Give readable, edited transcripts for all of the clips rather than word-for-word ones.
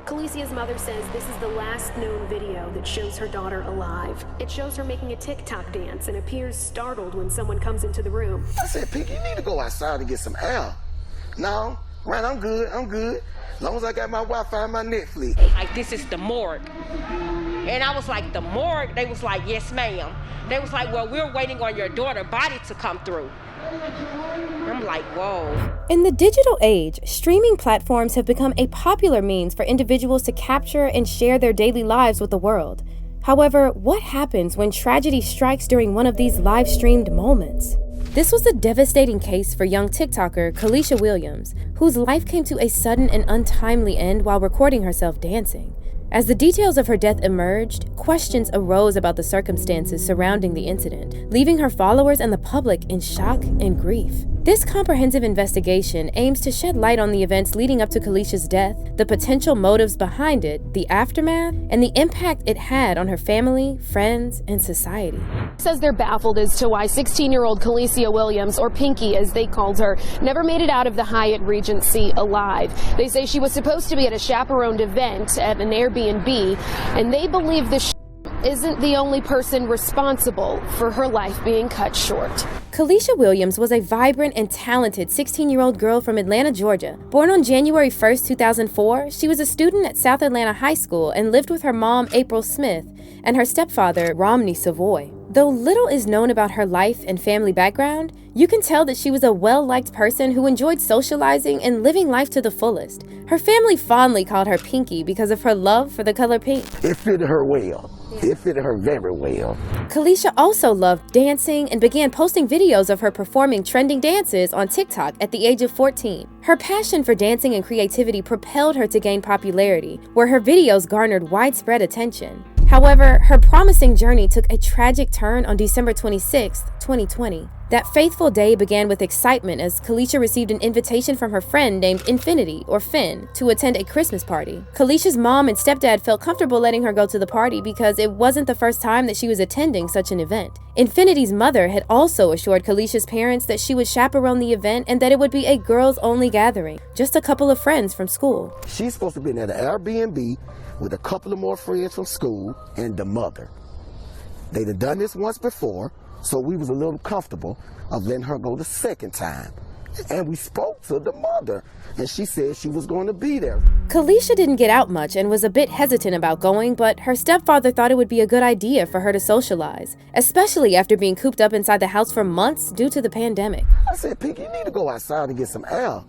Kalicia's mother says this is the last known video that shows her daughter alive. It shows her making a TikTok dance and appears startled when someone comes into the room. I said, Pinky, you need to go outside and get some air. No, right, I'm good. As long as I got my Wi-Fi and my Netflix. Like, this is the morgue. And I was like, the morgue? They was like, yes, ma'am. They was like, well, we're waiting on your daughter's body to come through. I'm like, whoa. In the digital age, streaming platforms have become a popular means for individuals to capture and share their daily lives with the world. However, what happens when tragedy strikes during one of these live-streamed moments? This was a devastating case for young TikToker Kalisha Williams, whose life came to a sudden and untimely end while recording herself dancing. As the details of her death emerged, questions arose about the circumstances surrounding the incident, leaving her followers and the public in shock and grief. This comprehensive investigation aims to shed light on the events leading up to Kalisha's death, the potential motives behind it, the aftermath, and the impact it had on her family, friends, and society. Says they're baffled as to why 16-year-old Kalicia Williams, or Pinky as they called her, never made it out of the Hyatt Regency alive. They say she was supposed to be at a chaperoned event at an Airbnb, and they believe the isn't the only person responsible for her life being cut short. Kalisha Williams was a vibrant and talented 16-year-old girl from Atlanta, Georgia. Born on January 1st, 2004, she was a student at South Atlanta High School and lived with her mom, April Smith, and her stepfather, Romney Savoy. Though little is known about her life and family background, you can tell that she was a well-liked person who enjoyed socializing and living life to the fullest. Her family fondly called her Pinky because of her love for the color pink. It fitted her well. It fitted her very well. Kalisha also loved dancing and began posting videos of her performing trending dances on TikTok at the age of 14. Her passion for dancing and creativity propelled her to gain popularity, where her videos garnered widespread attention. However, her promising journey took a tragic turn on December 26, 2020. That faithful day began with excitement as Kalisha received an invitation from her friend named Infinity, or Finn, to attend a Christmas party. Kalisha's mom and stepdad felt comfortable letting her go to the party because it wasn't the first time that she was attending such an event. Infinity's mother had also assured Kalisha's parents that she would chaperone the event and that it would be a girls-only gathering, just a couple of friends from school. She's supposed to be at an Airbnb with a couple of more friends from school and the mother. They'd have done this once before, so we was a little comfortable of letting her go the second time. And we spoke to the mother, and she said she was going to be there. Kalisha didn't get out much and was a bit hesitant about going, but her stepfather thought it would be a good idea for her to socialize, especially after being cooped up inside the house for months due to the pandemic. I said, Pinky, you need to go outside and get some air.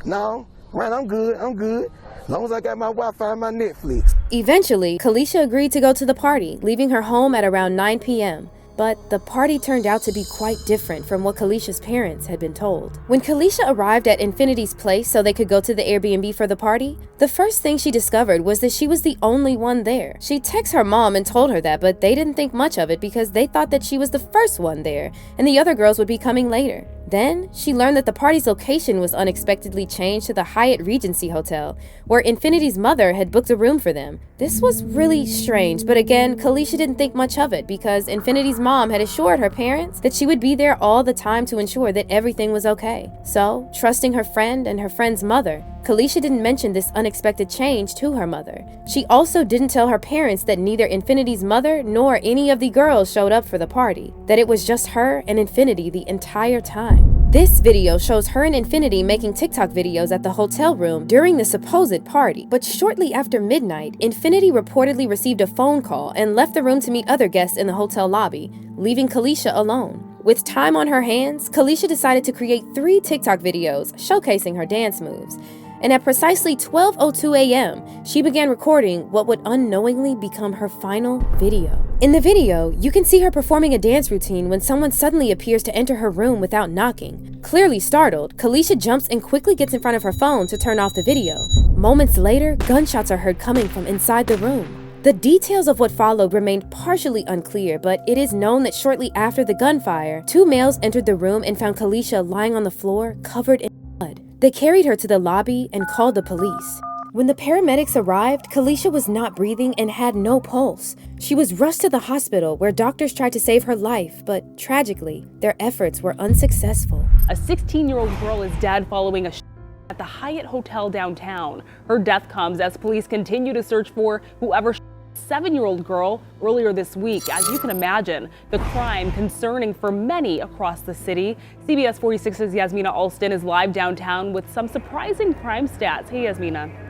No, right, I'm good. As long as I got my Wi-Fi and my Netflix. Eventually, Kalisha agreed to go to the party, leaving her home at around 9 p.m. But the party turned out to be quite different from what Kalisha's parents had been told. When Kalisha arrived at Infinity's place so they could go to the Airbnb for the party, the first thing she discovered was that she was the only one there. She texted her mom and told her that, but they didn't think much of it because they thought that she was the first one there and the other girls would be coming later. Then, she learned that the party's location was unexpectedly changed to the Hyatt Regency Hotel, where Infinity's mother had booked a room for them. This was really strange, but again, Kalisha didn't think much of it because Infinity's mom had assured her parents that she would be there all the time to ensure that everything was okay. So, trusting her friend and her friend's mother, Kalisha didn't mention this unexpected change to her mother. She also didn't tell her parents that neither Infinity's mother nor any of the girls showed up for the party, that it was just her and Infinity the entire time. This video shows her and Infinity making TikTok videos at the hotel room during the supposed party, but shortly after midnight, Infinity reportedly received a phone call and left the room to meet other guests in the hotel lobby, leaving Kalisha alone. With time on her hands, Kalisha decided to create 3 TikTok videos showcasing her dance moves. And at precisely 12:02 a.m., she began recording what would unknowingly become her final video. In the video, you can see her performing a dance routine when someone suddenly appears to enter her room without knocking. Clearly startled, Kalisha jumps and quickly gets in front of her phone to turn off the video. Moments later, gunshots are heard coming from inside the room. The details of what followed remained partially unclear, but it is known that shortly after the gunfire, 2 males entered the room and found Kalisha lying on the floor, covered in blood. They carried her to the lobby and called the police. When the paramedics arrived, Kalisha was not breathing and had no pulse. She was rushed to the hospital where doctors tried to save her life, but tragically, their efforts were unsuccessful. A 16-year-old girl is dead following a at the Hyatt Hotel downtown. Her death comes as police continue to search for whoever shot the 7-year-old girl earlier this week. As you can imagine, the crime concerning for many across the city. CBS 46's Yasmina Alston is live downtown with some surprising crime stats. Hey, Yasmina.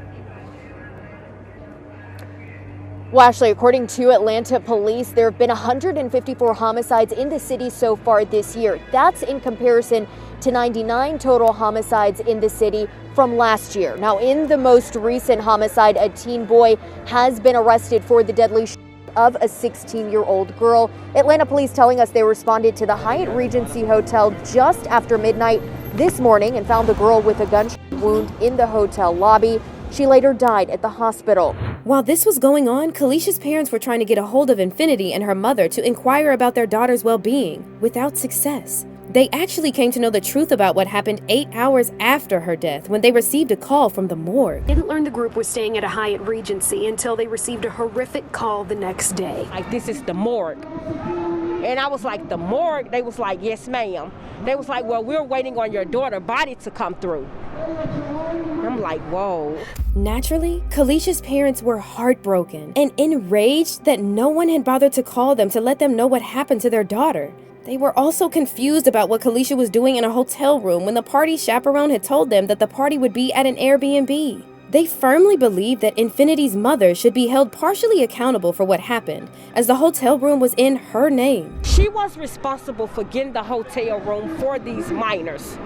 Well, Ashley, according to Atlanta police, there have been 154 homicides in the city so far this year. That's in comparison to 99 total homicides in the city from last year. Now, in the most recent homicide, a teen boy has been arrested for the deadly shooting of a 16-year-old girl. Atlanta police telling us they responded to the Hyatt Regency Hotel just after midnight this morning and found the girl with a gunshot wound in the hotel lobby. She later died at the hospital. While this was going on, Kalisha's parents were trying to get a hold of Infinity and her mother to inquire about their daughter's well-being, without success. They actually came to know the truth about what happened 8 hours after her death when they received a call from the morgue. Didn't learn the group was staying at a Hyatt Regency until they received a horrific call the next day. Like, this is the morgue. And I was like, the morgue? They was like, yes, ma'am. They was like, well, we're waiting on your daughter's body to come through. I'm like, whoa. Naturally, Kalisha's parents were heartbroken and enraged that no one had bothered to call them to let them know what happened to their daughter. They were also confused about what Kalisha was doing in a hotel room when the party chaperone had told them that the party would be at an Airbnb. They firmly believed that Infinity's mother should be held partially accountable for what happened, as the hotel room was in her name. She was responsible for getting the hotel room for these minors.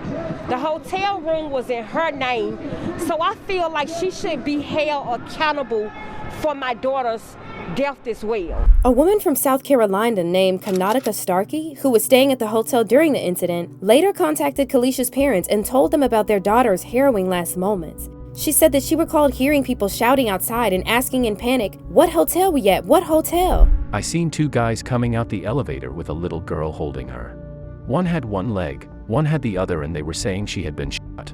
The hotel room was in her name, so I feel like she should be held accountable for my daughter's death as well. A woman from South Carolina named Karnataka Starkey, who was staying at the hotel during the incident, later contacted Kalisha's parents and told them about their daughter's harrowing last moments. She said that she recalled hearing people shouting outside and asking in panic, "What hotel we at? What hotel?" I seen 2 guys coming out the elevator with a little girl holding her. One had one leg, one had the other, and they were saying she had been shot.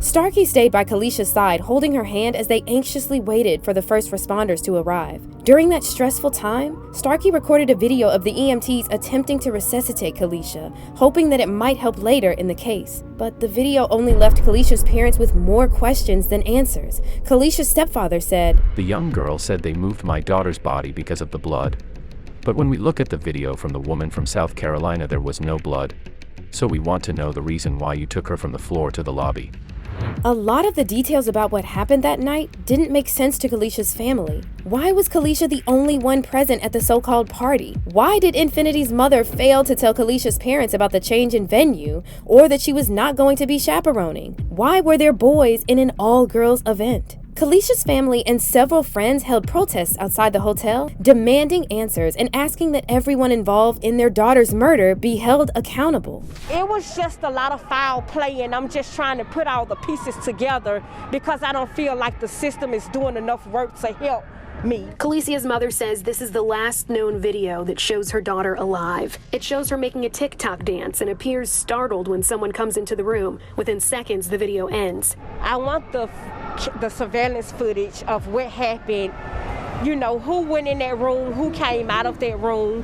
Starkey stayed by Kalisha's side, holding her hand as they anxiously waited for the first responders to arrive. During that stressful time, Starkey recorded a video of the EMTs attempting to resuscitate Kalisha, hoping that it might help later in the case. But the video only left Kalisha's parents with more questions than answers. Kalisha's stepfather said, "The young girl said they moved my daughter's body because of the blood. But when we look at the video from the woman from South Carolina, there was no blood. So we want to know the reason why you took her from the floor to the lobby." A lot of the details about what happened that night didn't make sense to Kalisha's family. Why was Kalisha the only one present at the so-called party? Why did Infinity's mother fail to tell Kalisha's parents about the change in venue or that she was not going to be chaperoning? Why were there boys in an all-girls event? Kalisha's family and several friends held protests outside the hotel, demanding answers and asking that everyone involved in their daughter's murder be held accountable. It was just a lot of foul play, and I'm just trying to put all the pieces together because I don't feel like the system is doing enough work to help me. Kalicia's mother says this is the last known video that shows her daughter alive. It shows her making a TikTok dance and appears startled when someone comes into the room. Within seconds, the video ends. I want the surveillance footage of what happened. You know, who went in that room, who came out of that room,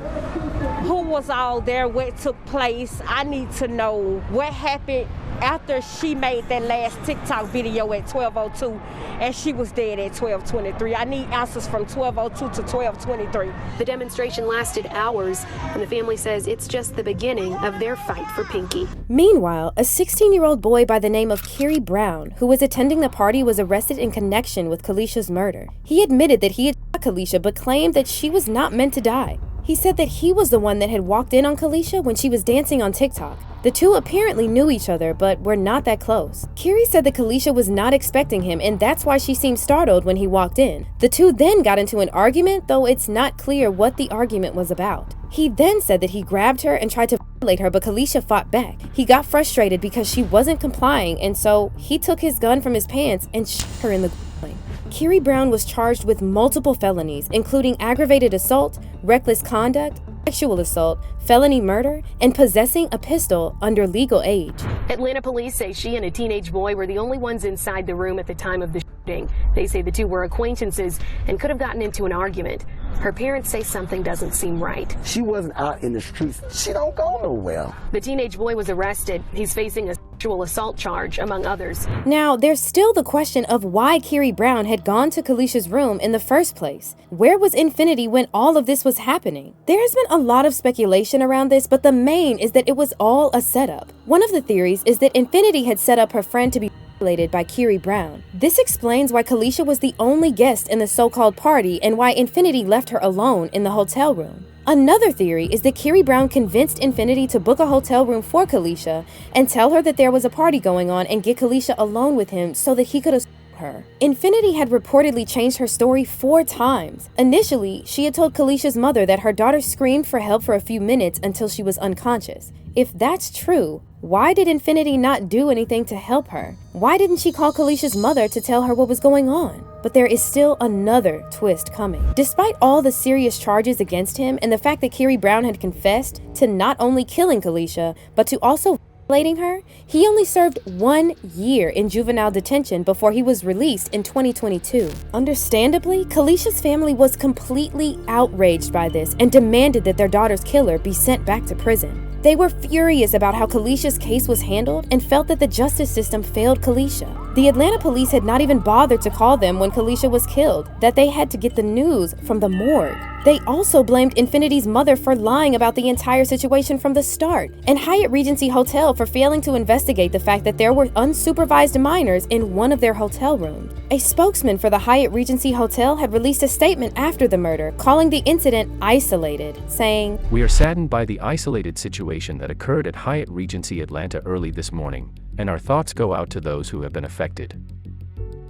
who was all there, what took place. I need to know what happened after she made that last TikTok video at 12:02 and she was dead at 12:23. I need answers from 12:02 to 12:23. The demonstration lasted hours, and the family says it's just the beginning of their fight for Pinky. Meanwhile, a 16-year-old boy by the name of Kerry Brown, who was attending the party, was arrested in connection with Kalisha's murder. He admitted that he had shot Kalisha but claimed that she was not meant to die. He said that he was the one that had walked in on Kalisha when she was dancing on TikTok. The two apparently knew each other, but were not that close. Kerry said that Kalisha was not expecting him, and that's why she seemed startled when he walked in. The two then got into an argument, though it's not clear what the argument was about. He then said that he grabbed her and tried to violate her, but Kalisha fought back. He got frustrated because she wasn't complying, and so he took his gun from his pants and shot her in the groin. Kerry Brown was charged with multiple felonies, including aggravated assault, reckless conduct, sexual assault, felony murder, and possessing a pistol under legal age. Atlanta police say she and a teenage boy were the only ones inside the room at the time of the shooting. They say the two were acquaintances and could have gotten into an argument. Her parents say something doesn't seem right. She wasn't out in the streets. She don't go nowhere. The teenage boy was arrested. He's facing a sexual assault charge, among others. Now, there's still the question of why Kiri Brown had gone to Kalisha's room in the first place. Where was Infinity when all of this was happening? There has been a lot of speculation around this, but the main is that it was all a setup. One of the theories is that Infinity had set up her friend to be by Kiri Brown. This explains why Kalisha was the only guest in the so-called party and why Infinity left her alone in the hotel room. Another theory is that Kiri Brown convinced Infinity to book a hotel room for Kalisha and tell her that there was a party going on and get Kalisha alone with him so that he could assault her. Infinity had reportedly changed her story 4 times. Initially, she had told Kalisha's mother that her daughter screamed for help for a few minutes until she was unconscious. If that's true, why did Infinity not do anything to help her? Why didn't she call Kalisha's mother to tell her what was going on? But there is still another twist coming. Despite all the serious charges against him and the fact that Kiri Brown had confessed to not only killing Kalisha, but to also violating her, he only served 1 year in juvenile detention before he was released in 2022. Understandably, Kalisha's family was completely outraged by this and demanded that their daughter's killer be sent back to prison. They were furious about how Kalisha's case was handled and felt that the justice system failed Kalisha. The Atlanta police had not even bothered to call them when Kalisha was killed, that they had to get the news from the morgue. They also blamed Infinity's mother for lying about the entire situation from the start, and Hyatt Regency Hotel for failing to investigate the fact that there were unsupervised minors in one of their hotel rooms. A spokesman for the Hyatt Regency Hotel had released a statement after the murder, calling the incident isolated, saying, "We are saddened by the isolated situation that occurred at Hyatt Regency Atlanta early this morning, and our thoughts go out to those who have been affected.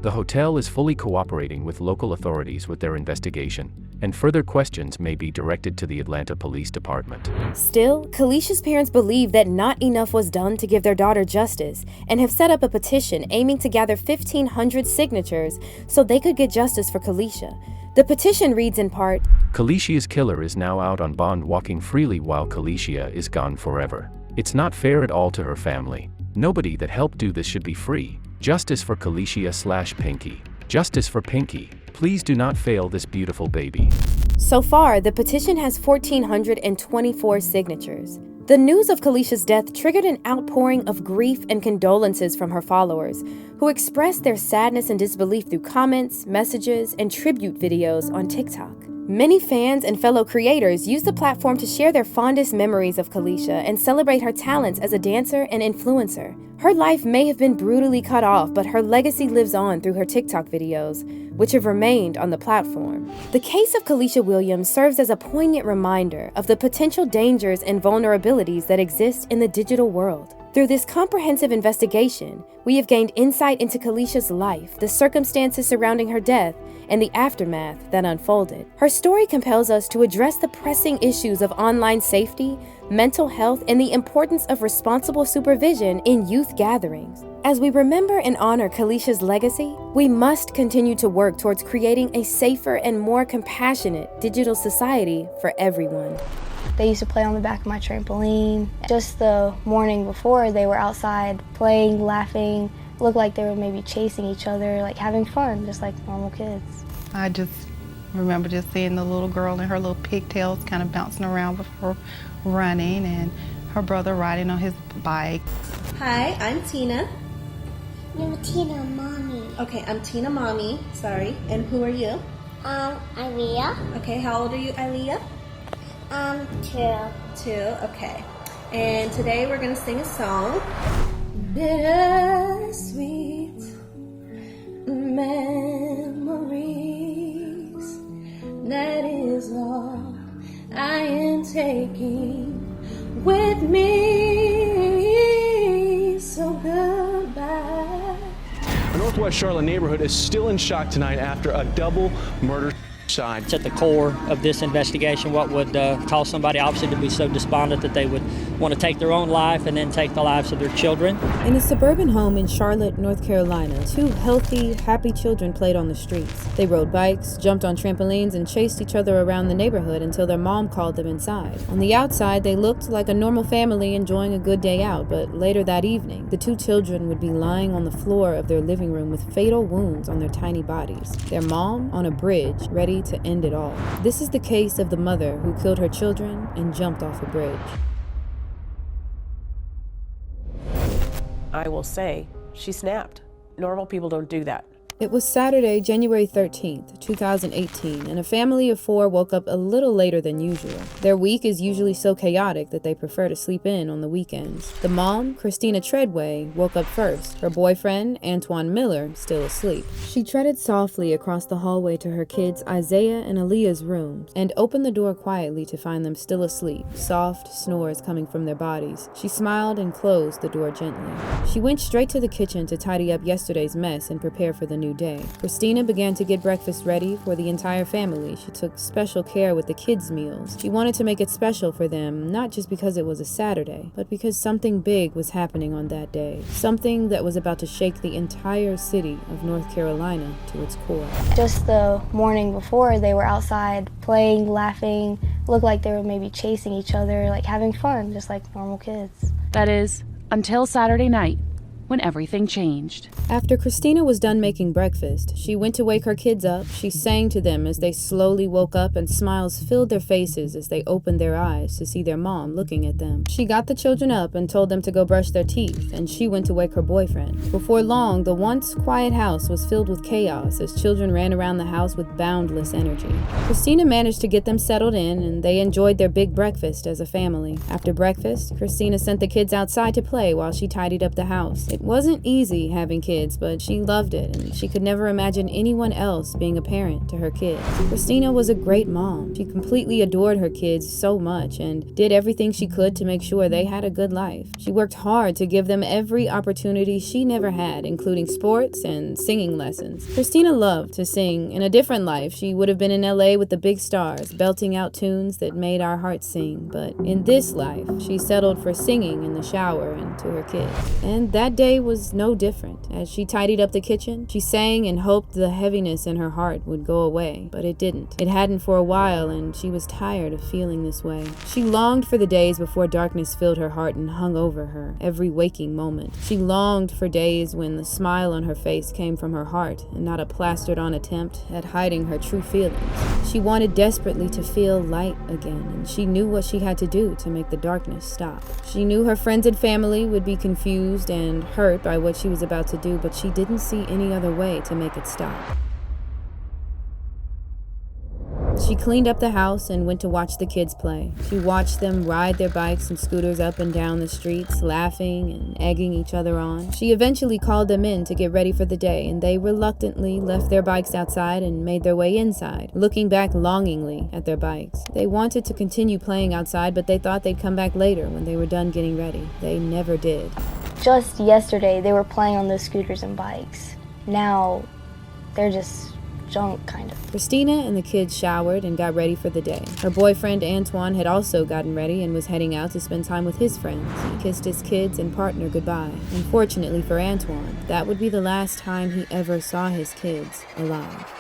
The hotel is fully cooperating with local authorities with their investigation, and further questions may be directed to the Atlanta Police Department." Still, Kalisha's parents believe that not enough was done to give their daughter justice and have set up a petition aiming to gather 1,500 signatures so they could get justice for Kalisha. The petition reads in part, "Kalishia's killer is now out on bond walking freely while Kalisha is gone forever. It's not fair at all to her family. Nobody that helped do this should be free. Justice for Kalisha/Pinky. Justice for Pinky. Please do not fail this beautiful baby." So far, the petition has 1,424 signatures. The news of Kalisha's death triggered an outpouring of grief and condolences from her followers, who expressed their sadness and disbelief through comments, messages, and tribute videos on TikTok. Many fans and fellow creators used the platform to share their fondest memories of Kalisha and celebrate her talents as a dancer and influencer. Her life may have been brutally cut off, but her legacy lives on through her TikTok videos, which have remained on the platform. The case of Kalisha Williams serves as a poignant reminder of the potential dangers and vulnerabilities that exist in the digital world. Through this comprehensive investigation, we have gained insight into Kalisha's life, the circumstances surrounding her death, and the aftermath that unfolded. Her story compels us to address the pressing issues of online safety, mental health, and the importance of responsible supervision in youth gatherings. As we remember and honor Kalisha's legacy, we must continue to work towards creating a safer and more compassionate digital society for everyone. They used to play on the back of my trampoline. Just the morning before, they were outside playing, laughing, looked like they were maybe chasing each other, like having fun, just like normal kids. I just remember just seeing the little girl in her little pigtails kind of bouncing around before running, and her brother riding on his bike. Hi, I'm Tina. No, Tina, Mommy. Okay, I'm Tina Mommy, sorry. And who are you? Aaliyah. Okay, how old are you, Aaliyah? 2. 2, okay. And today we're gonna sing a song. Bittersweet memories, that is all I am taking with me, so goodbye. A Northwest Charlotte neighborhood is still in shock tonight after a double murder. It's at the core of this investigation what would cause somebody obviously to be so despondent that they would want to take their own life and then take the lives of their children. In a suburban home in Charlotte, North Carolina, 2 healthy, happy children played on the streets. They rode bikes, jumped on trampolines, and chased each other around the neighborhood until their mom called them inside. On the outside, they looked like a normal family enjoying a good day out, but later that evening, the 2 children would be lying on the floor of their living room with fatal wounds on their tiny bodies. Their mom on a bridge, ready to end it all. This is the case of the mother who killed her children and jumped off a bridge. I will say she snapped. Normal people don't do that. It was Saturday, January 13th, 2018, and a family of 4 woke up a little later than usual. Their week is usually so chaotic that they prefer to sleep in on the weekends. The mom, Christina Treadway, woke up first, her boyfriend, Antoine Miller, still asleep. She treaded softly across the hallway to her kids Isaiah and Aaliyah's rooms and opened the door quietly to find them still asleep, soft snores coming from their bodies. She smiled and closed the door gently. She went straight to the kitchen to tidy up yesterday's mess and prepare for the new day. Christina began to get breakfast ready for the entire family. She took special care with the kids' meals. She wanted to make it special for them, not just because it was a Saturday, but because something big was happening on that day. Something that was about to shake the entire city of North Carolina to its core. Just the morning before, they were outside playing, laughing, looked like they were maybe chasing each other, like having fun, just like normal kids. That is, until Saturday night, when everything changed. After Christina was done making breakfast, she went to wake her kids up. She sang to them as they slowly woke up, and smiles filled their faces as they opened their eyes to see their mom looking at them. She got the children up and told them to go brush their teeth, and she went to wake her boyfriend. Before long, the once quiet house was filled with chaos as children ran around the house with boundless energy. Christina managed to get them settled in, and they enjoyed their big breakfast as a family. After breakfast, Christina sent the kids outside to play while she tidied up the house. It wasn't easy having kids, but she loved it, and she could never imagine anyone else being a parent to her kids. Christina was a great mom. She completely adored her kids so much and did everything she could to make sure they had a good life. She worked hard to give them every opportunity she never had, including sports and singing lessons. Christina loved to sing. In a different life, she would have been in LA with the big stars, belting out tunes that made our hearts sing. But in this life, she settled for singing in the shower and to her kids. And that day was no different. As she tidied up the kitchen, she sang and hoped the heaviness in her heart would go away, but it didn't. It hadn't for a while, and she was tired of feeling this way. She longed for the days before darkness filled her heart and hung over her every waking moment. She longed for days when the smile on her face came from her heart and not a plastered-on attempt at hiding her true feelings. She wanted desperately to feel light again, and she knew what she had to do to make the darkness stop. She knew her friends and family would be confused and hurt by what she was about to do, but she didn't see any other way to make it stop. She cleaned up the house and went to watch the kids play. She watched them ride their bikes and scooters up and down the streets, laughing and egging each other on. She eventually called them in to get ready for the day, and they reluctantly left their bikes outside and made their way inside, looking back longingly at their bikes. They wanted to continue playing outside, but they thought they'd come back later when they were done getting ready. They never did. Just yesterday, they were playing on those scooters and bikes. Now, they're just junk, kind of. Christina and the kids showered and got ready for the day. Her boyfriend, Antoine, had also gotten ready and was heading out to spend time with his friends. He kissed his kids and partner goodbye. Unfortunately for Antoine, that would be the last time he ever saw his kids alive.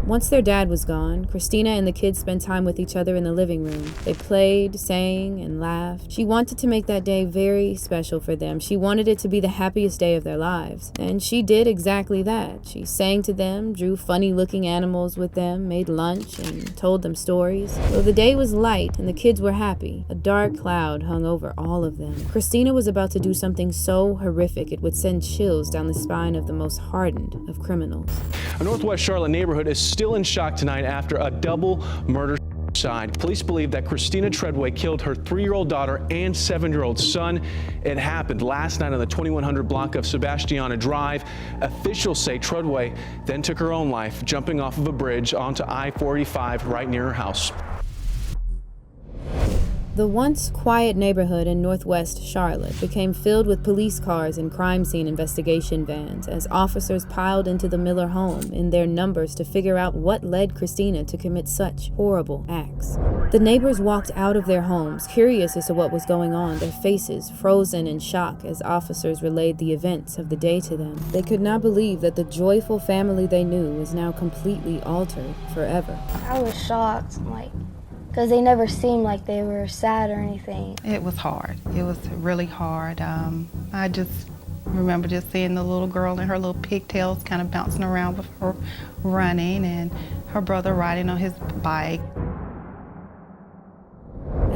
Once their dad was gone, Christina and the kids spent time with each other in the living room. They played, sang, and laughed. She wanted to make that day very special for them. She wanted it to be the happiest day of their lives. And she did exactly that. She sang to them, drew funny-looking animals with them, made lunch, and told them stories. Though the day was light and the kids were happy, a dark cloud hung over all of them. Christina was about to do something so horrific it would send chills down the spine of the most hardened of criminals. A Northwest Charlotte neighborhood is still in shock tonight after a double murder suicide. Police believe that Christina Treadway killed her 3-year-old daughter and 7-year-old son. It happened last night on the 2100 block of Sebastiana Drive. Officials say Treadway then took her own life, jumping off of a bridge onto I-45 right near her house. The once quiet neighborhood in Northwest Charlotte became filled with police cars and crime scene investigation vans as officers piled into the Miller home in their numbers to figure out what led Christina to commit such horrible acts. The neighbors walked out of their homes, curious as to what was going on, their faces frozen in shock as officers relayed the events of the day to them. They could not believe that the joyful family they knew was now completely altered forever. I was shocked, because they never seemed like they were sad or anything. It was hard. It was really hard. I just remember just seeing the little girl and her little pigtails kind of bouncing around with her running, and her brother riding on his bike.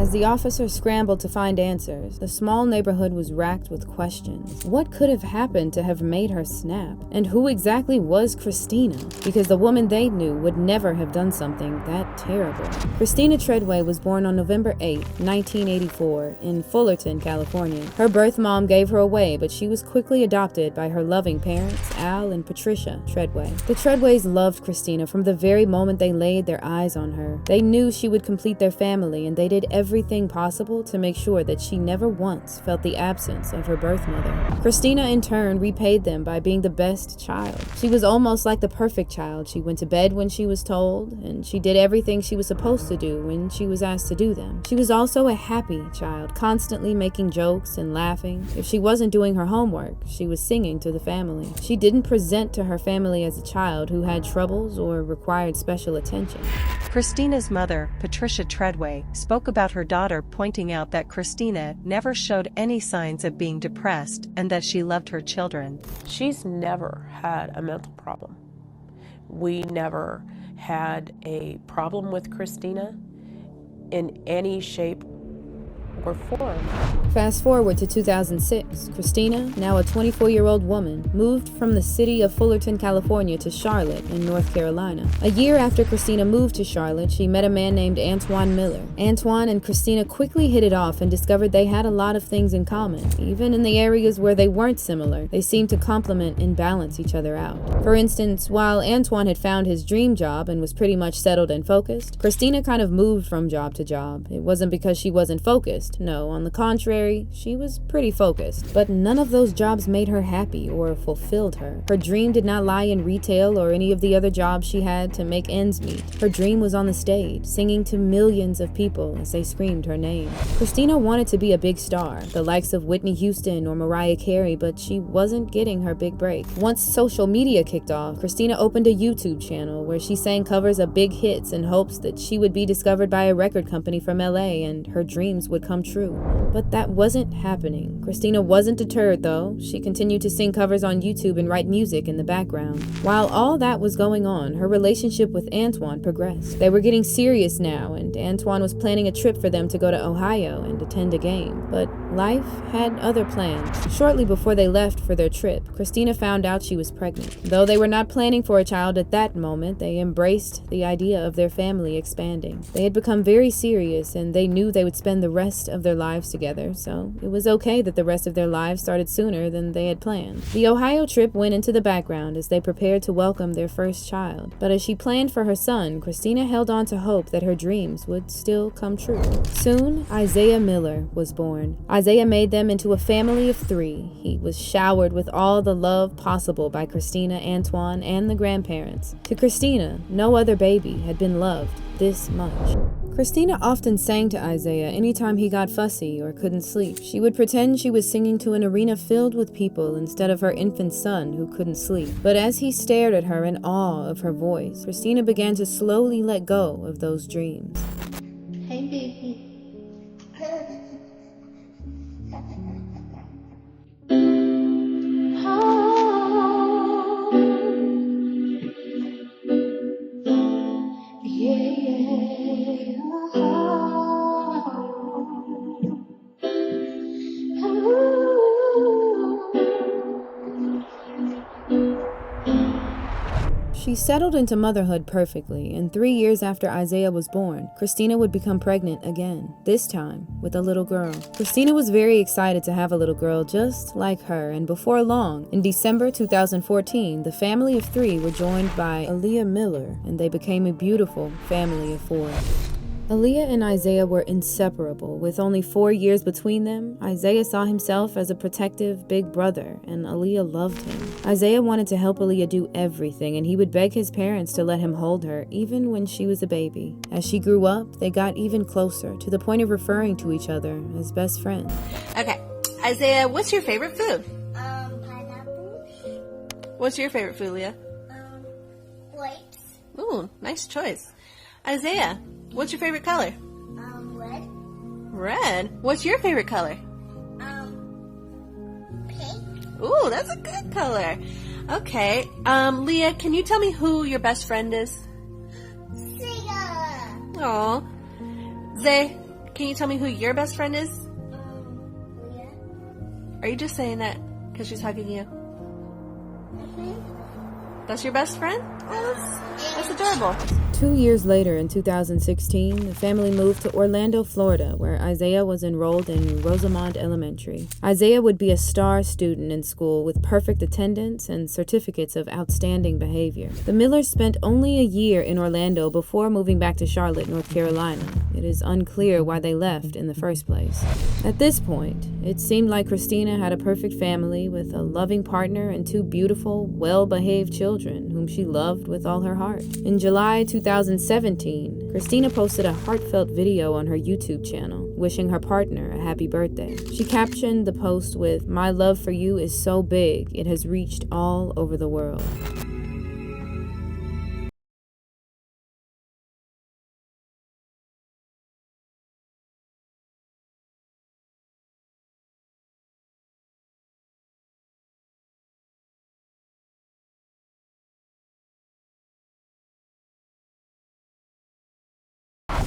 As the officers scrambled to find answers, the small neighborhood was racked with questions. What could have happened to have made her snap? And who exactly was Christina? Because the woman they knew would never have done something that terrible. Christina Treadway was born on November 8, 1984, in Fullerton, California. Her birth mom gave her away, but she was quickly adopted by her loving parents, Al and Patricia Treadway. The Treadways loved Christina from the very moment they laid their eyes on her. They knew she would complete their family, and they did everything possible to make sure that she never once felt the absence of her birth mother. Christina, in turn, repaid them by being the best child. She was almost like the perfect child. She went to bed when she was told, and she did everything she was supposed to do when she was asked to do them. She was also a happy child, constantly making jokes and laughing. If she wasn't doing her homework, she was singing to the family. She didn't present to her family as a child who had troubles or required special attention. Christina's mother, Patricia Treadway, spoke about her daughter, pointing out that Christina never showed any signs of being depressed and that she loved her children. She's never had a mental problem. We never had a problem with Christina in any shape or form. Fast forward to 2006, Christina, now a 24-year-old woman, moved from the city of Fullerton, California to Charlotte in North Carolina. A year after Christina moved to Charlotte, she met a man named Antoine Miller. Antoine and Christina quickly hit it off and discovered they had a lot of things in common. Even in the areas where they weren't similar, they seemed to complement and balance each other out. For instance, while Antoine had found his dream job and was pretty much settled and focused, Christina kind of moved from job to job. It wasn't because she wasn't focused. No, on the contrary, she was pretty focused. But none of those jobs made her happy or fulfilled her. Her dream did not lie in retail or any of the other jobs she had to make ends meet. Her dream was on the stage, singing to millions of people as they screamed her name. Christina wanted to be a big star, the likes of Whitney Houston or Mariah Carey, but she wasn't getting her big break. Once social media kicked off, Christina opened a YouTube channel where she sang covers of big hits in hopes that she would be discovered by a record company from LA and her dreams would come true. But that wasn't happening. Christina wasn't deterred though. She continued to sing covers on YouTube and write music in the background. While all that was going on, her relationship with Antoine progressed. They were getting serious now, and Antoine was planning a trip for them to go to Ohio and attend a game. But life had other plans. Shortly before they left for their trip, Christina found out she was pregnant. Though they were not planning for a child at that moment, they embraced the idea of their family expanding. They had become very serious, and they knew they would spend the rest of their lives together, so it was okay that the rest of their lives started sooner than they had planned. The Ohio trip went into the background as they prepared to welcome their first child. But as she planned for her son, Christina held on to hope that her dreams would still come true. Soon, Isaiah Miller was born. Isaiah made them into a family of 3. He was showered with all the love possible by Christina, Antoine, and the grandparents. To Christina, no other baby had been loved this much. Christina often sang to Isaiah anytime he got fussy or couldn't sleep. She would pretend she was singing to an arena filled with people instead of her infant son who couldn't sleep. But as he stared at her in awe of her voice, Christina began to slowly let go of those dreams. Hey, baby. She settled into motherhood perfectly, and 3 years after Isaiah was born, Christina would become pregnant again, this time with a little girl. Christina was very excited to have a little girl just like her, and before long, in December 2014, the family of 3 were joined by Aaliyah Miller, and they became a beautiful family of 4. Aaliyah and Isaiah were inseparable. With only 4 years between them, Isaiah saw himself as a protective big brother, and Aaliyah loved him. Isaiah wanted to help Aaliyah do everything, and he would beg his parents to let him hold her, even when she was a baby. As she grew up, they got even closer, to the point of referring to each other as best friends. Okay, Isaiah, what's your favorite food? Pineapple. What's your favorite food, Leah? Grapes. Ooh, nice choice. Isaiah, what's your favorite color? Red. Red. What's your favorite color? Pink. Ooh, that's a good color. Okay. Leah, can you tell me who your best friend is? Siga. Aw. Zay, Can you tell me who your best friend is? Leah. Are you just saying that because she's hugging you? That's your best friend? Oh, that's adorable. 2 years later, in 2016, the family moved to Orlando, Florida, where Isaiah was enrolled in Rosamond Elementary. Isaiah would be a star student in school with perfect attendance and certificates of outstanding behavior. The Millers spent only a year in Orlando before moving back to Charlotte, North Carolina. It is unclear why they left in the first place. At this point, it seemed like Christina had a perfect family with a loving partner and 2 beautiful, well-behaved children whom she loved with all her heart. In July 2017, Christina posted a heartfelt video on her YouTube channel, wishing her partner a happy birthday. She captioned the post with, "My love for you is so big, it has reached all over the world."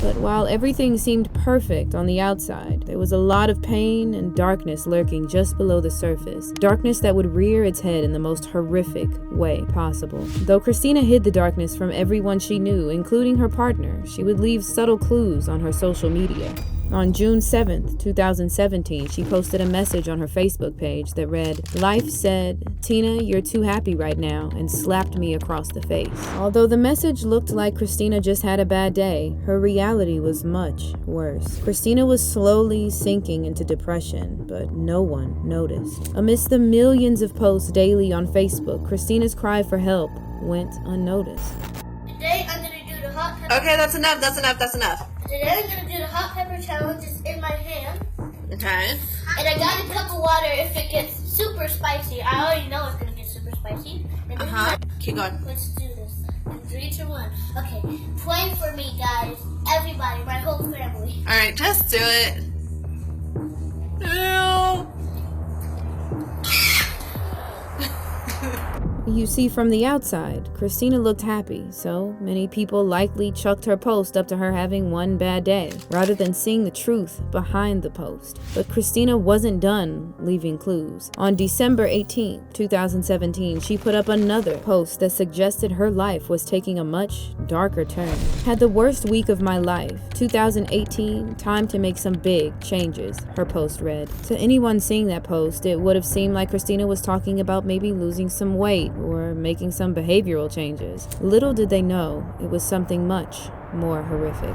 But while everything seemed perfect on the outside, there was a lot of pain and darkness lurking just below the surface. Darkness that would rear its head in the most horrific way possible. Though Christina hid the darkness from everyone she knew, including her partner, she would leave subtle clues on her social media. On June 7th, 2017, she posted a message on her Facebook page that read, "Life said, Tina, you're too happy right now," and slapped me across the face. Although the message looked like Christina just had a bad day, her reality was much worse. Christina was slowly sinking into depression, but no one noticed. Amidst the millions of posts daily on Facebook, Christina's cry for help went unnoticed. Today I'm gonna do the hot pepper. Okay, that's enough. Today I'm gonna do the hot pepper challenge. It's in my hand. Okay. And I got a cup of water if it gets super spicy. I already know it's gonna get super spicy. Keep going. Let's do this. In 3, 2, 1. Okay. Pray for me, guys. Everybody, my whole family. All right, just do it. Ew. You see, from the outside, Christina looked happy, so many people likely chucked her post up to her having one bad day, rather than seeing the truth behind the post. But Christina wasn't done leaving clues. On December 18th, 2017, she put up another post that suggested her life was taking a much darker turn. "Had the worst week of my life. 2018, time to make some big changes," her post read. To anyone seeing that post, it would have seemed like Christina was talking about maybe losing some weight or making some behavioral changes. Little did they know it was something much more horrific.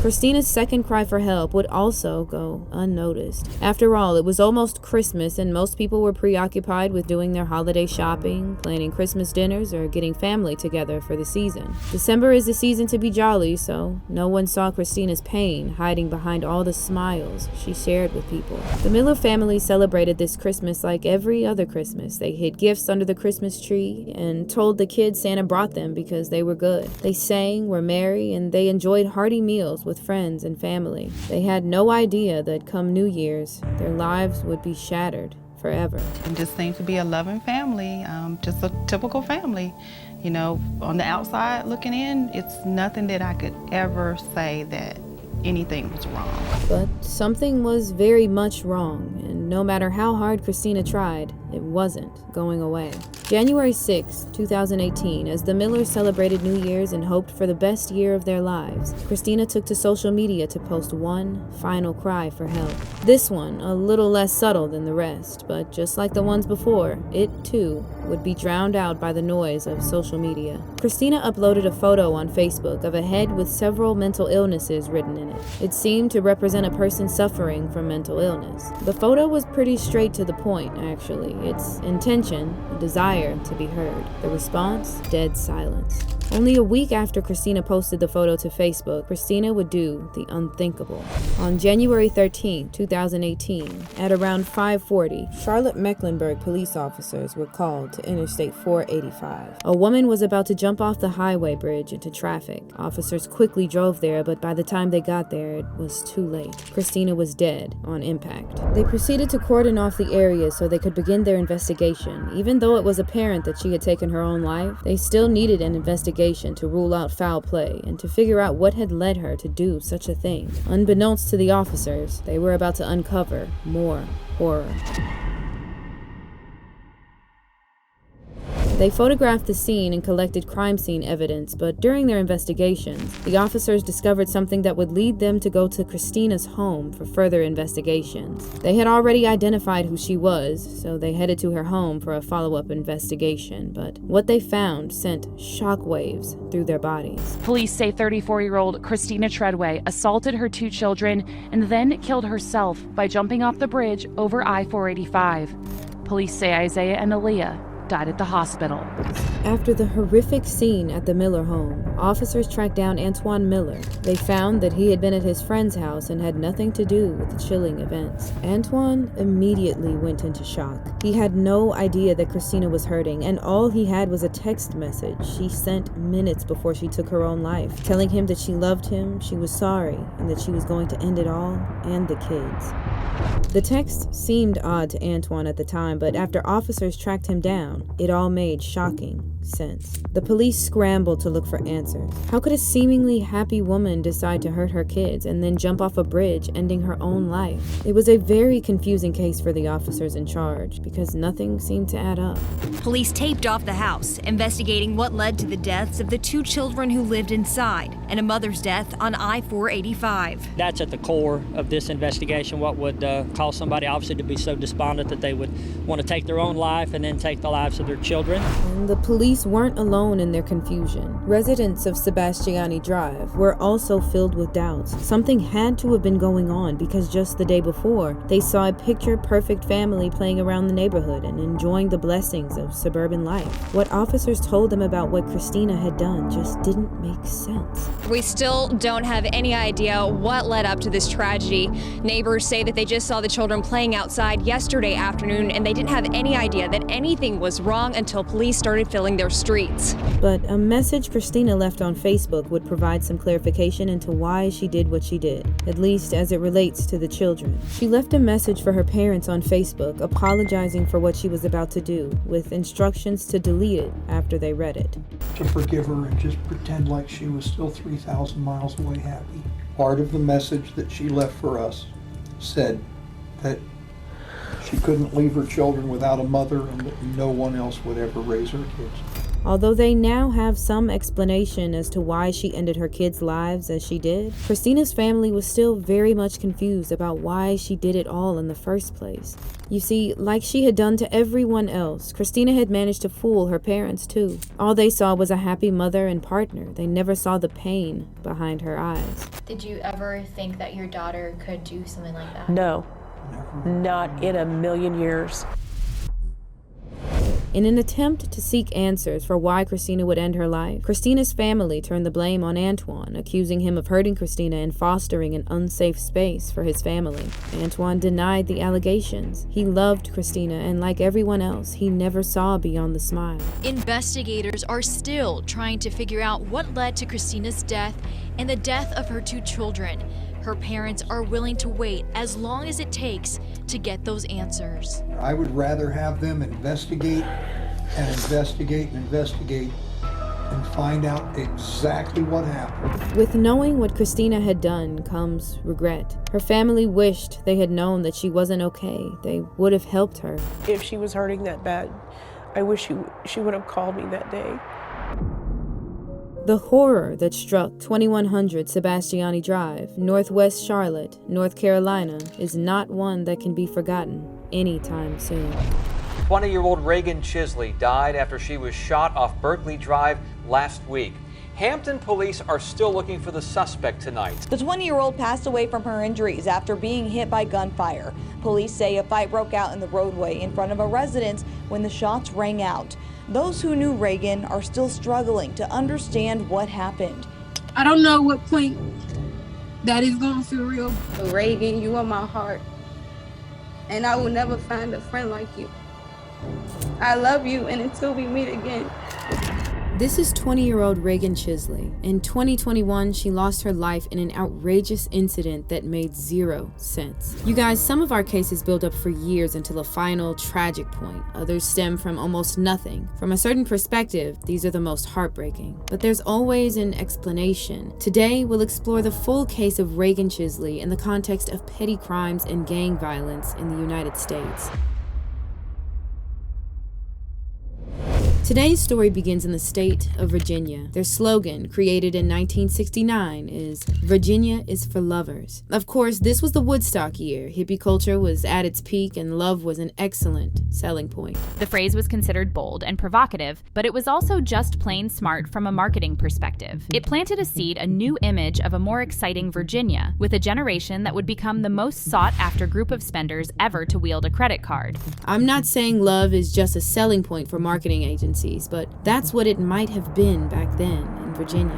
Christina's second cry for help would also go unnoticed. After all, it was almost Christmas and most people were preoccupied with doing their holiday shopping, planning Christmas dinners, or getting family together for the season. December is the season to be jolly, so no one saw Christina's pain hiding behind all the smiles she shared with people. The Miller family celebrated this Christmas like every other Christmas. They hid gifts under the Christmas tree and told the kids Santa brought them because they were good. They sang, were merry, and they enjoyed hearty meals with friends and family. They had no idea that come New Year's, their lives would be shattered forever. And just seemed to be a loving family, just a typical family. You know, on the outside looking in, it's nothing that I could ever say that anything was wrong. But something was very much wrong, and no matter how hard Christina tried, it wasn't going away. January 6, 2018, as the Millers celebrated New Year's and hoped for the best year of their lives, Christina took to social media to post one final cry for help. This one, a little less subtle than the rest, but just like the ones before, it too would be drowned out by the noise of social media. Christina uploaded a photo on Facebook of a head with several mental illnesses written in it. It seemed to represent a person suffering from mental illness. The photo was pretty straight to the point, actually. Its intention, a desire to be heard. The response, dead silence. Only a week after Christina posted the photo to Facebook, Christina would do the unthinkable. On January 13, 2018, at around 5:40, Charlotte-Mecklenburg police officers were called to Interstate 485. A woman was about to jump off the highway bridge into traffic. Officers quickly drove there, but by the time they got there, it was too late. Christina was dead on impact. They proceeded to cordon off the area so they could begin their investigation. Even though it was apparent that she had taken her own life, they still needed an investigation investigation to rule out foul play and to figure out what had led her to do such a thing. Unbeknownst to the officers, they were about to uncover more horror. They photographed the scene and collected crime scene evidence, but during their investigations, the officers discovered something that would lead them to go to Christina's home for further investigations. They had already identified who she was, so they headed to her home for a follow-up investigation, but what they found sent shockwaves through their bodies. Police say 34-year-old Christina Treadway assaulted her 2 children and then killed herself by jumping off the bridge over I-485. Police say Isaiah and Aaliyah died at the hospital. After the horrific scene at the Miller home, officers tracked down Antoine Miller. They found that he had been at his friend's house and had nothing to do with the chilling events. Antoine immediately went into shock. He had no idea that Christina was hurting, and all he had was a text message she sent minutes before she took her own life, telling him that she loved him, she was sorry, and that she was going to end it all, and the kids. The text seemed odd to Antoine at the time, but after officers tracked him down, it all made shocking sense. The police scrambled to look for answers. How could a seemingly happy woman decide to hurt her kids and then jump off a bridge, ending her own life? It was a very confusing case for the officers in charge because nothing seemed to add up. Police taped off the house, investigating what led to the deaths of the 2 children who lived inside and a mother's death on I-485. That's at the core of this investigation, what would cause somebody obviously to be so despondent that they would want to take their own life and then take the lives of their children. And the police weren't alone in their confusion. Residents of Sebastiani Drive were also filled with doubts. Something had to have been going on because just the day before, they saw a picture-perfect family playing around the neighborhood and enjoying the blessings of suburban life. What officers told them about what Christina had done just didn't make sense. We still don't have any idea what led up to this tragedy. Neighbors say that they just saw the children playing outside yesterday afternoon and they didn't have any idea that anything was wrong until police started filling their streets. But a message Christina left on Facebook would provide some clarification into why she did what she did, at least as it relates to the children. She left a message for her parents on Facebook apologizing for what she was about to do, with instructions to delete it after they read it. To forgive her and just pretend like she was still 3,000 miles away happy. Part of the message that she left for us said that she couldn't leave her children without a mother and that no one else would ever raise her kids. Although they now have some explanation as to why she ended her kids' lives as she did, Christina's family was still very much confused about why she did it all in the first place. You see, like she had done to everyone else, Christina had managed to fool her parents too. All they saw was a happy mother and partner. They never saw the pain behind her eyes. Did you ever think that your daughter could do something like that? No, not in a million years. In an attempt to seek answers for why Christina would end her life, Christina's family turned the blame on Antoine, accusing him of hurting Christina and fostering an unsafe space for his family. Antoine denied the allegations. He loved Christina, and like everyone else, he never saw beyond the smile. Investigators are still trying to figure out what led to Christina's death and the death of her 2 children. Her parents are willing to wait as long as it takes to get those answers. I would rather have them investigate and investigate and investigate and find out exactly what happened. With knowing what Christina had done comes regret. Her family wished they had known that she wasn't okay. They would have helped her. If she was hurting that bad, I wish she would have called me that day. The horror that struck 2100 Sebastiani Drive, Northwest Charlotte, North Carolina, is not one that can be forgotten anytime soon. 20-year-old Reagan Chisley died after she was shot off Berkeley Drive last week. Hampton police are still looking for the suspect tonight. The 20-year-old passed away from her injuries after being hit by gunfire. Police say a fight broke out in the roadway in front of a residence when the shots rang out. Those who knew Reagan are still struggling to understand what happened. I don't know what point that is going to feel real. Reagan, you are my heart, and I will never find a friend like you. I love you, and until we meet again. This is 20-year-old Reagan Chisley. In 2021, she lost her life in an outrageous incident that made zero sense. You guys, some of our cases build up for years until a final tragic point. Others stem from almost nothing. From a certain perspective, these are the most heartbreaking. But there's always an explanation. Today, we'll explore the full case of Reagan Chisley in the context of petty crimes and gang violence in the United States. Today's story begins in the state of Virginia. Their slogan, created in 1969, is "Virginia is for lovers." Of course, this was the Woodstock year. Hippie culture was at its peak and love was an excellent selling point. The phrase was considered bold and provocative, but it was also just plain smart from a marketing perspective. It planted a seed, a new image of a more exciting Virginia, with a generation that would become the most sought-after group of spenders ever to wield a credit card. I'm not saying love is just a selling point for marketing agencies, but that's what it might have been back then in Virginia.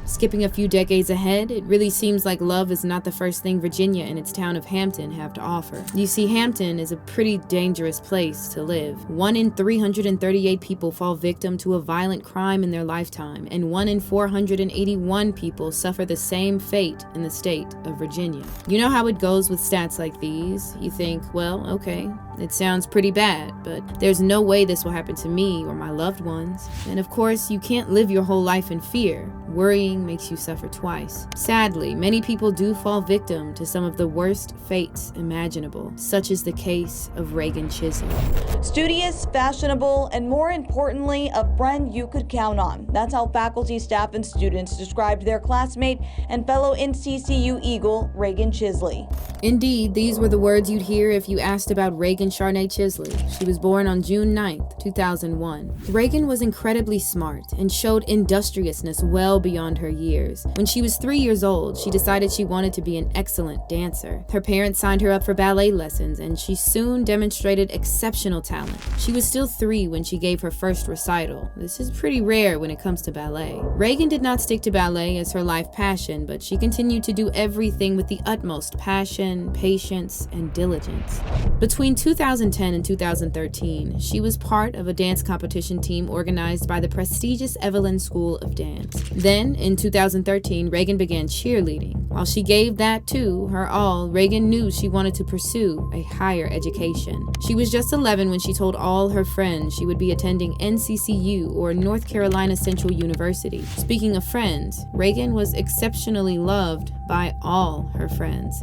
Skipping a few decades ahead, it really seems like love is not the first thing Virginia and its town of Hampton have to offer. You see, Hampton is a pretty dangerous place to live. 1 in 338 people fall victim to a violent crime in their lifetime, and 1 in 481 people suffer the same fate in the state of Virginia. You know how it goes with stats like these? You think, well, okay, it sounds pretty bad, but there's no way this will happen to me or my loved ones. And of course, you can't live your whole life in fear. Worrying makes you suffer twice. Sadly, many people do fall victim to some of the worst fates imaginable. Such is the case of Reagan Chisley. Studious, fashionable, and more importantly, a friend you could count on. That's how faculty, staff, and students described their classmate and fellow NCCU Eagle, Reagan Chisley. Indeed, these were the words you'd hear if you asked about Reagan Charnay Chisley. She was born on June 9th, 2001. Reagan was incredibly smart and showed industriousness well beyond her years. When she was 3 years old, she decided she wanted to be an excellent dancer. Her parents signed her up for ballet lessons, and she soon demonstrated exceptional talent. She was still 3 when she gave her first recital. This is pretty rare when it comes to ballet. Reagan did not stick to ballet as her life passion, but she continued to do everything with the utmost passion, patience, and diligence. Between 2010 and 2013, she was part of a dance competition team organized by the prestigious Evelyn School of Dance. Then, in 2013, Reagan began cheerleading. While she gave that too her all, Reagan knew she wanted to pursue a higher education. She was just 11 when she told all her friends she would be attending NCCU, or North Carolina Central University. Speaking of friends, Reagan was exceptionally loved by all her friends.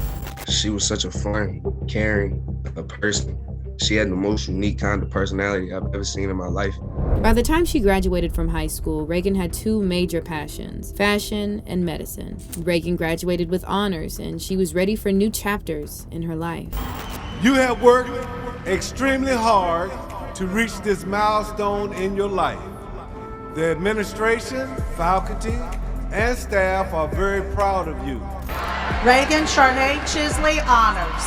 She was such a fun, caring person. She had the most unique kind of personality I've ever seen in my life. By the time she graduated from high school, Reagan had 2 major passions, fashion and medicine. Reagan graduated with honors, and she was ready for new chapters in her life. You have worked extremely hard to reach this milestone in your life. The administration, faculty, and staff are very proud of you. Reagan Charnay Chisley Honors.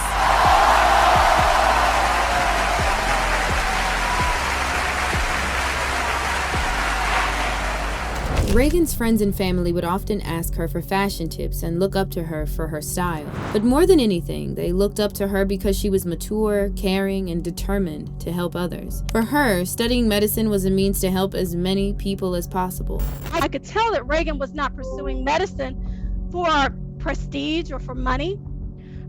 Reagan's friends and family would often ask her for fashion tips and look up to her for her style. But more than anything, they looked up to her because she was mature, caring, and determined to help others. For her, studying medicine was a means to help as many people as possible. I could tell that Reagan was not pursuing medicine for prestige or for money,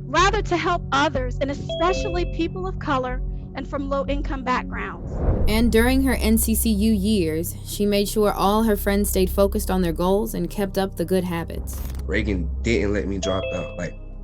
rather to help others, and especially people of color and from low-income backgrounds. And during her NCCU years, she made sure all her friends stayed focused on their goals and kept up the good habits. Reagan didn't let me drop out,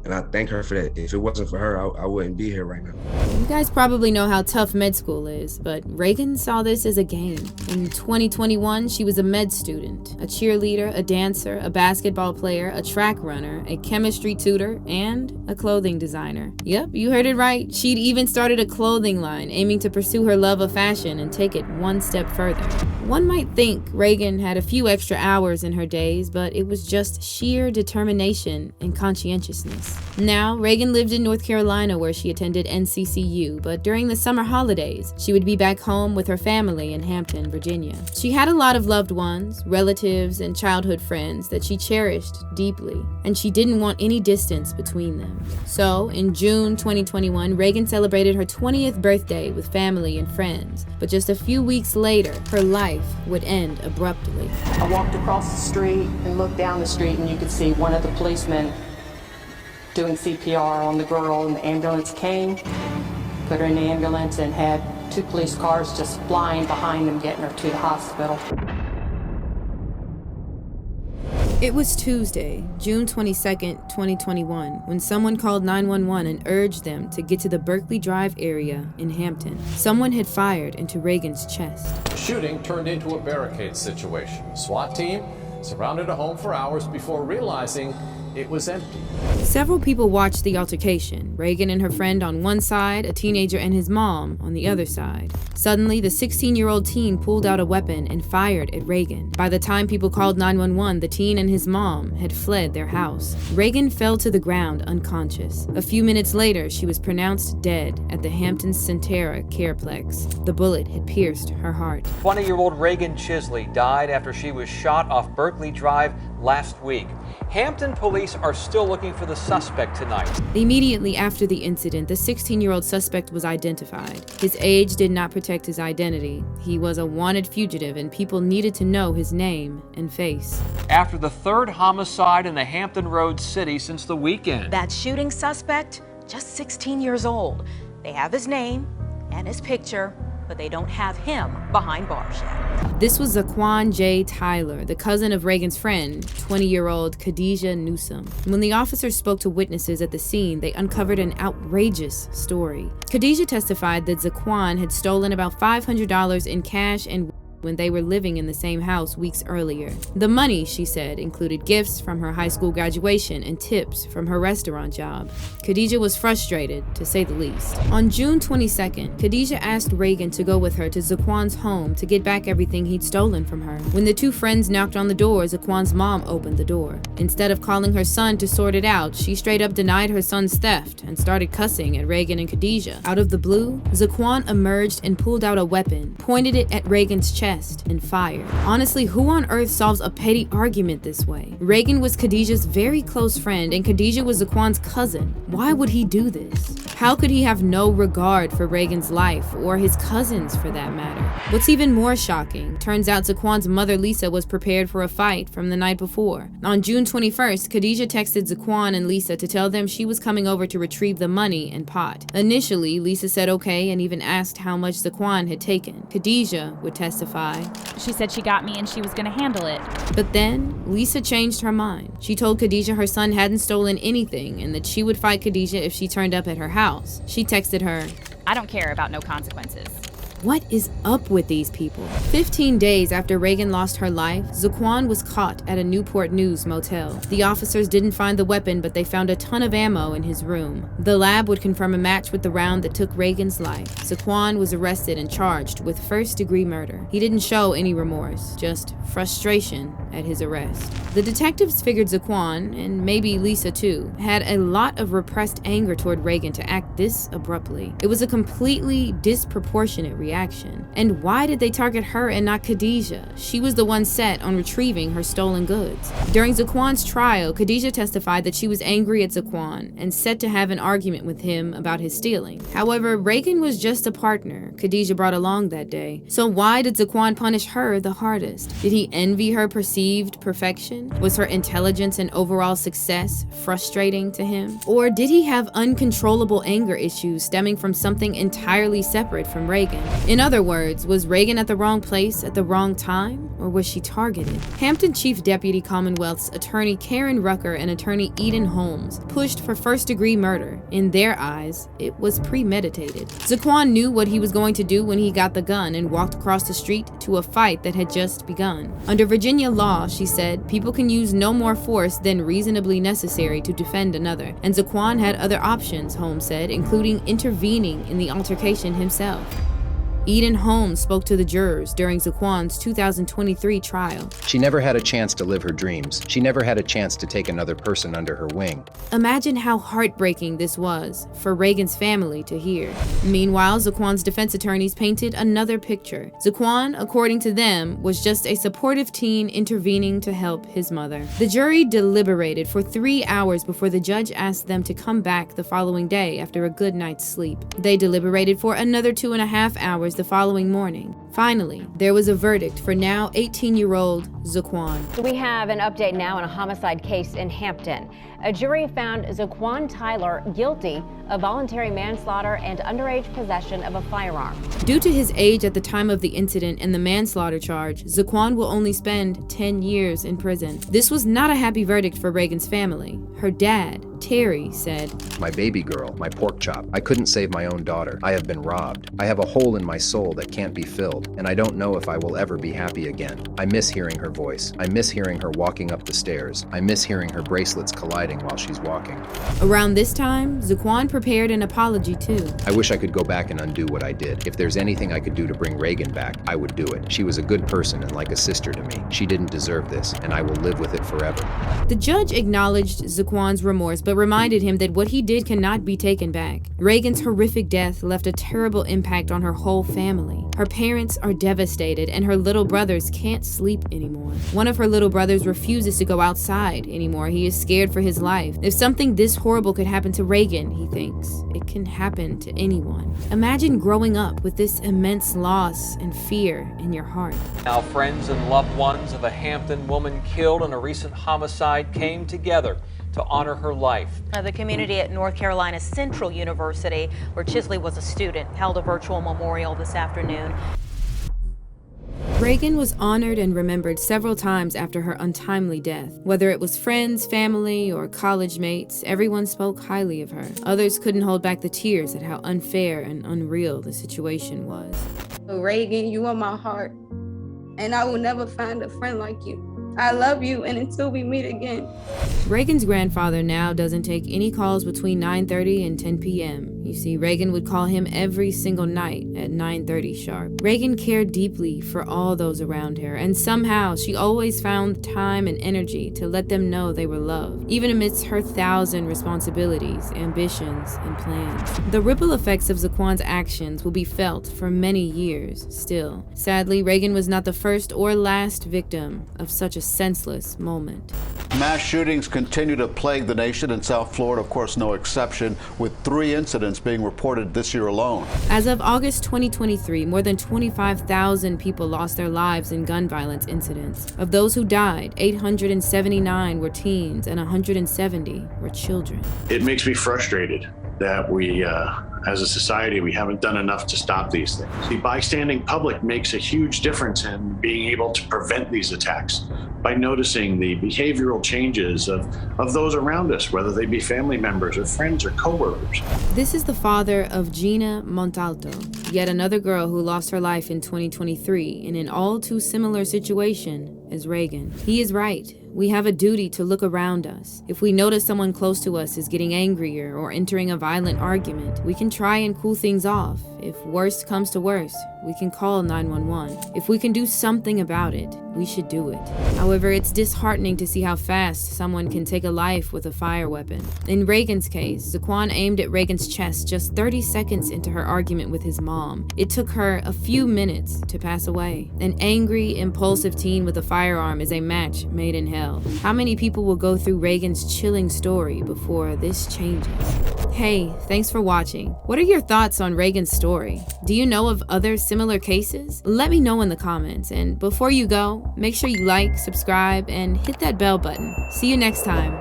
and I thank her for that. If it wasn't for her, I wouldn't be here right now. You guys probably know how tough med school is, but Reagan saw this as a game. In 2021, she was a med student, a cheerleader, a dancer, a basketball player, a track runner, a chemistry tutor, and a clothing designer. Yep, you heard it right. She'd even started a clothing line, aiming to pursue her love of fashion and take it one step further. One might think Reagan had a few extra hours in her days, but it was just sheer determination and conscientiousness. Now, Reagan lived in North Carolina where she attended NCCU, but during the summer holidays, she would be back home with her family in Hampton, Virginia. She had a lot of loved ones, relatives, and childhood friends that she cherished deeply, and she didn't want any distance between them. So, in June 2021, Reagan celebrated her 20th birthday with family and friends, but just a few weeks later, her life would end abruptly. I walked across the street and looked down the street, and you could see one of the policemen doing CPR on the girl, and the ambulance came, put her in the ambulance, and had 2 police cars just flying behind them, getting her to the hospital. It was Tuesday, June 22nd, 2021, when someone called 911 and urged them to get to the Berkeley Drive area in Hampton. Someone had fired into Reagan's chest. The shooting turned into a barricade situation. The SWAT team surrounded a home for hours before realizing it was empty. Several people watched the altercation, Reagan and her friend on one side, a teenager and his mom on the other side. Suddenly, the 16-year-old teen pulled out a weapon and fired at Reagan. By the time people called 911, the teen and his mom had fled their house. Reagan fell to the ground unconscious. A few minutes later, she was pronounced dead at the Hampton Centera Careplex. The bullet had pierced her heart. 20-year-old Reagan Chisley died after she was shot off Berkeley Drive last week. Hampton police are still looking for the suspect tonight. Immediately after the incident, the 16-year-old suspect was identified. His age did not protect his identity. He was a wanted fugitive, and people needed to know his name and face. After the 3rd homicide in the Hampton Roads city since the weekend. That shooting suspect, just 16 years old. They have his name and his picture, but they don't have him behind bars yet. This was Zaquan J. Tyler, the cousin of Reagan's friend, 20-year-old Khadijah Newsom. When the officers spoke to witnesses at the scene, they uncovered an outrageous story. Khadijah testified that Zaquan had stolen about $500 in cash and when they were living in the same house weeks earlier. The money, she said, included gifts from her high school graduation and tips from her restaurant job. Khadijah was frustrated, to say the least. On June 22nd, Khadijah asked Reagan to go with her to Zaquan's home to get back everything he'd stolen from her. When the two friends knocked on the door, Zaquan's mom opened the door. Instead of calling her son to sort it out, she straight up denied her son's theft and started cussing at Reagan and Khadijah. Out of the blue, Zaquan emerged and pulled out a weapon, pointed it at Reagan's chest, and fired. Honestly, who on earth solves a petty argument this way? Reagan was Khadijah's very close friend, and Khadijah was Zaquan's cousin. Why would he do this? How could he have no regard for Reagan's life, or his cousin's for that matter? What's even more shocking, turns out Zaquan's mother Lisa was prepared for a fight from the night before. On June 21st, Khadijah texted Zaquan and Lisa to tell them she was coming over to retrieve the money and pot. Initially, Lisa said okay and even asked how much Zaquan had taken. Khadijah would testify. She said she got me and she was gonna handle it. But then, Lisa changed her mind. She told Khadijah her son hadn't stolen anything and that she would fight Khadijah if she turned up at her house. She texted her, "I don't care about no consequences." What is up with these people? 15 days after Reagan lost her life, Zaquan was caught at a Newport News motel. The officers didn't find the weapon, but they found a ton of ammo in his room. The lab would confirm a match with the round that took Reagan's life. Zaquan was arrested and charged with first-degree murder. He didn't show any remorse, just frustration at his arrest. The detectives figured Zaquan, and maybe Lisa too, had a lot of repressed anger toward Reagan to act this abruptly. It was a completely disproportionate reaction. And why did they target her and not Khadijah? She was the one set on retrieving her stolen goods. During Zaquan's trial, Khadijah testified that she was angry at Zaquan and set to have an argument with him about his stealing. However, Reagan was just a partner Khadijah brought along that day. So why did Zaquan punish her the hardest? Did he envy her perceived perfection? Was her intelligence and overall success frustrating to him? Or did he have uncontrollable anger issues stemming from something entirely separate from Reagan? In other words, was Reagan at the wrong place at the wrong time, or was she targeted? Hampton Chief Deputy Commonwealth's attorney Karen Rucker and attorney Eden Holmes pushed for first-degree murder. In their eyes, it was premeditated. Zaquan knew what he was going to do when he got the gun and walked across the street to a fight that had just begun. Under Virginia law, she said, people can use no more force than reasonably necessary to defend another, and Zaquan had other options, Holmes said, including intervening in the altercation himself. Eden Holmes spoke to the jurors during Zaquan's 2023 trial. She never had a chance to live her dreams. She never had a chance to take another person under her wing. Imagine how heartbreaking this was for Reagan's family to hear. Meanwhile, Zaquan's defense attorneys painted another picture. Zaquan, according to them, was just a supportive teen intervening to help his mother. The jury deliberated for 3 hours before the judge asked them to come back the following day after a good night's sleep. They deliberated for another 2.5 hours the following morning. Finally, there was a verdict for now 18-year-old Zaquan. We have an update now in a homicide case in Hampton. A jury found Zaquan Tyler guilty of voluntary manslaughter and underage possession of a firearm. Due to his age at the time of the incident and the manslaughter charge, Zaquan will only spend 10 years in prison. This was not a happy verdict for Reagan's family. Her dad, Terry, said, "My baby girl, my pork chop. I couldn't save my own daughter. I have been robbed. I have a hole in my soul that can't be filled, and I don't know if I will ever be happy again. I miss hearing her voice. I miss hearing her walking up the stairs. I miss hearing her bracelets colliding while she's walking." Around this time, Zaquan prepared an apology too. "I wish I could go back and undo what I did. If there's anything I could do to bring Reagan back, I would do it. She was a good person and like a sister to me. She didn't deserve this, and I will live with it forever." The judge acknowledged Zaquan's remorse, but reminded him that what he did cannot be taken back. Reagan's horrific death left a terrible impact on her whole family. Her parents are devastated, and her little brothers can't sleep anymore. One of her little brothers refuses to go outside anymore. He is scared for his life. If something this horrible could happen to Reagan, he thinks, it can happen to anyone. Imagine growing up with this immense loss and fear in your heart. Now, friends and loved ones of a Hampton woman killed in a recent homicide came together to honor her life. The community at North Carolina Central University, where Chisley was a student, held a virtual memorial this afternoon. Reagan was honored and remembered several times after her untimely death. Whether it was friends, family, or college mates, everyone spoke highly of her. Others couldn't hold back the tears at how unfair and unreal the situation was. Reagan, you are my heart, and I will never find a friend like you. I love you, and until we meet again. Reagan's grandfather now doesn't take any calls between 9:30 and 10 p.m. You see, Reagan would call him every single night at 9:30 sharp. Reagan cared deeply for all those around her, and somehow she always found time and energy to let them know they were loved, even amidst her 1,000 responsibilities, ambitions, and plans. The ripple effects of Zaquan's actions will be felt for many years still. Sadly, Reagan was not the first or last victim of such a senseless moment. Mass shootings continue to plague the nation, and South Florida, of course, no exception, with 3 incidents being reported this year alone. As of August 2023, more than 25,000 people lost their lives in gun violence incidents. Of those who died, 879 were teens and 170 were children. It makes me frustrated that we, as a society, we haven't done enough to stop these things. The bystanding public makes a huge difference in being able to prevent these attacks by noticing the behavioral changes of those around us, whether they be family members or friends or coworkers. This is the father of Gina Montalto, yet another girl who lost her life in 2023 in an all too similar situation as Reagan. He is right. We have a duty to look around us. If we notice someone close to us is getting angrier or entering a violent argument, we can try and cool things off. If worst comes to worst, we can call 911. If we can do something about it, we should do it. However, it's disheartening to see how fast someone can take a life with a fire weapon. In Reagan's case, Zaquan aimed at Reagan's chest just 30 seconds into her argument with his mom. It took her a few minutes to pass away. An angry, impulsive teen with a firearm is a match made in hell. How many people will go through Reagan's chilling story before this changes? Hey, thanks for watching. What are your thoughts on Reagan's story? Do you know of other similar cases? Let me know in the comments. And before you go, make sure you like, subscribe, and hit that bell button. See you next time.